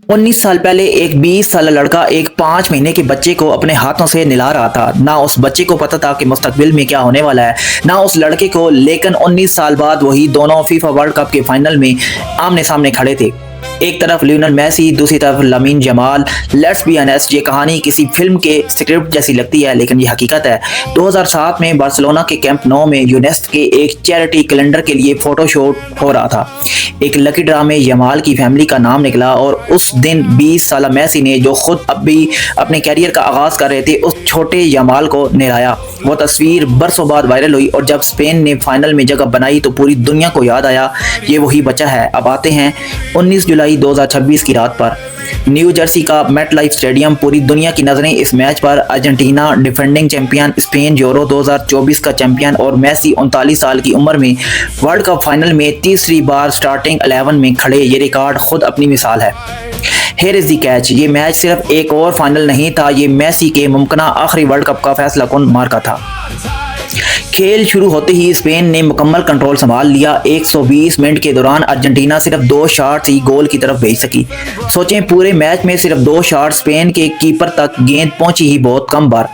19 साल पहले एक 20 साल लड़का एक 5 महीने के बच्चे को अपने हाथों से नहला रहा था। ना उस बच्चे को पता था कि मुस्तकबिल में क्या होने वाला है, ना उस लड़के को, लेकिन 19 साल बाद वही दोनों फीफा वर्ल्ड कप के फाइनल में आमने सामने खड़े थे। एक तरफ लियोनेल मेसी, दूसरी तरफ Lamine Jamal. Let's be honest, ये कहानी किसी फिल्म के स्क्रिप्ट जैसी लगती है, लेकिन ये हकीकत है। 2007 में बार्सिलोना के कैंप नो में यूनेस्को के एक चैरिटी कैलेंडर के लिए फोटोशूट हो रहा था। एक लकी ड्रा में जमाल की फैमिली का नाम निकला और उस दिन 20 साल मेसी ने, जो खुद अब भी अपने कैरियर का आगाज कर रहे थे, उस छोटे जमाल को नहलाया। वो तस्वीर बरसों बाद वायरल हुई और जब स्पेन ने फाइनल में जगह बनाई तो पूरी दुनिया को याद आया, ये वही बच्चा है। अब आते हैं 19 जुलाई 2026 की रात पर। न्यू जर्सी का मेट लाइफ स्टेडियम, पूरी दुनिया की नजरें इस मैच पर। Argentina defending champion, Spain euro 2024 का चैंपियन, और मेसी 39 साल की उम्र में वर्ल्ड कप फाइनल में तीसरी बार स्टार्टिंग 11 में खड़े। ये रिकॉर्ड खुद अपनी मिसाल है। हेयर इज द कैच, ये मैच सिर्फ एक और फाइनल नहीं था, ये मेसी के मुमकिन आखिरी वर्ल्ड कप का फैसला कुन मार्का था। खेल शुरू होते ही स्पेन ने मुकम्मल कंट्रोल संभाल लिया। 120 मिनट के दौरान अर्जेंटीना सिर्फ 2 शॉट्स ही गोल की तरफ भेज सकी। सोचें, पूरे मैच में सिर्फ 2 शॉट, स्पेन के कीपर तक गेंद पहुंची ही बहुत कम बार।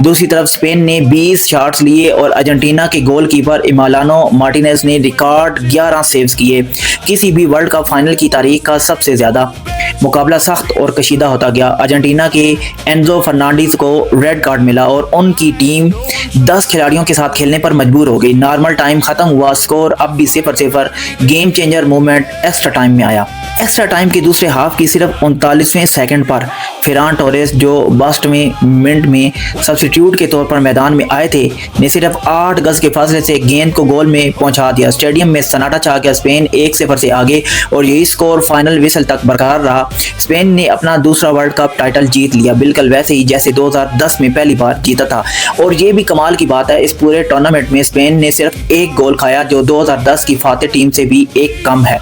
दूसरी तरफ स्पेन ने 20 शॉट्स लिए और अर्जेंटीना के गोलकीपर इमालियानो मार्टिनेज ने रिकॉर्ड 11 सेव्स किए, किसी भी वर्ल्ड कप फाइनल की तारीख का सबसे ज़्यादा। मुकाबला सख्त और कशीदा होता गया। अर्जेंटीना के एंजो फर्नांडिस को रेड कार्ड मिला और उनकी टीम 10 खिलाड़ियों के साथ खेलने पर मजबूर हो गई। नॉर्मल टाइम खत्म हुआ, स्कोर अब भी 0-0। Game changer movement extra time में आया। एक्स्ट्रा टाइम के दूसरे हाफ की सिर्फ 39वें सेकंड पर फेरान टोरेस, जो 62वें मिनट में सब्स्टिट्यूट के तौर पर मैदान में आए थे, ने सिर्फ 8 गज के फासले से गेंद को गोल में पहुंचा दिया। स्टेडियम में सन्नाटा छा गया। स्पेन 1-0 से आगे और यही स्कोर फाइनल विसल तक बरकरार रहा। स्पेन ने अपना दूसरा वर्ल्ड कप टाइटल जीत लिया, बिल्कुल वैसे ही जैसे 2010 में पहली बार जीता था। और ये भी कमाल की बात है, इस पूरे टूर्नामेंट में स्पेन ने सिर्फ 1 गोल खाया, जो 2010 की फातेह टीम से भी 1 कम है।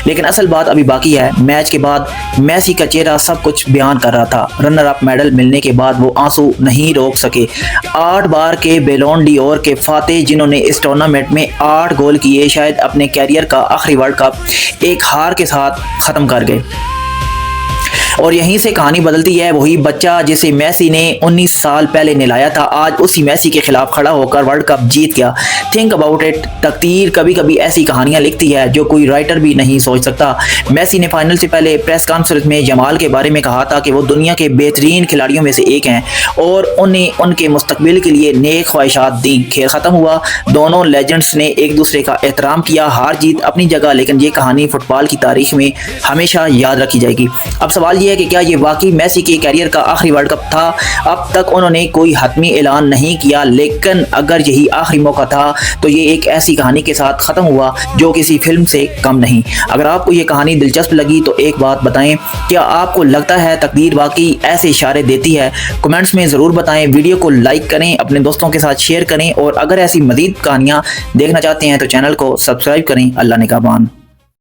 लेकिन असल बात अभी बाकी है। मैच के बाद मेसी का चेहरा सब कुछ बयान कर रहा था। रनर अप मेडल मिलने के बाद वो आंसू नहीं रोक सके। 8 बार के बैलोन डोर के फातेह, जिन्होंने इस टूर्नामेंट में 8 गोल किए, शायद अपने कैरियर का आखिरी वर्ल्ड कप एक हार के साथ खत्म कर गए। और यहीं से कहानी बदलती है। वही बच्चा जिसे मेसी ने 19 साल पहले नहलाया था, आज उसी मेसी के खिलाफ खड़ा होकर वर्ल्ड कप जीत गया। Think about it. तकदीर कभी कभी ऐसी कहानियां लिखती है जो कोई राइटर भी नहीं सोच सकता। मेसी ने फाइनल से पहले प्रेस कॉन्फ्रेंस में जमाल के बारे में कहा था कि वो दुनिया के बेहतरीन खिलाड़ियों में से एक हैं और उन्हें उनके मुस्तकबिल के लिए नेक ख्वाहिशात दी। खेल खत्म हुआ, दोनों लेजेंड्स ने एक दूसरे का एहतराम किया। हार जीत अपनी जगह, लेकिन ये कहानी फुटबॉल की तारीख में हमेशा याद रखी जाएगी। अब सवाल ये है कि क्या ये वाकई मेसी के कैरियर का आखिरी वर्ल्ड कप था? अब तक उन्होंने कोई हतमी ऐलान नहीं किया, लेकिन अगर यही आखिरी मौका था तो ये एक ऐसी कहानी के साथ खत्म हुआ जो किसी फिल्म से कम नहीं। अगर आपको ये कहानी दिलचस्प लगी तो एक बात बताएं, क्या आपको लगता है तकदीर वाकई ऐसे इशारे देती है? कमेंट्स में ज़रूर बताएं। वीडियो को लाइक करें, अपने दोस्तों के साथ शेयर करें और अगर ऐसी मज़ीद कहानियाँ देखना चाहते हैं तो चैनल को सब्सक्राइब करें। अल्लाह निगहबान।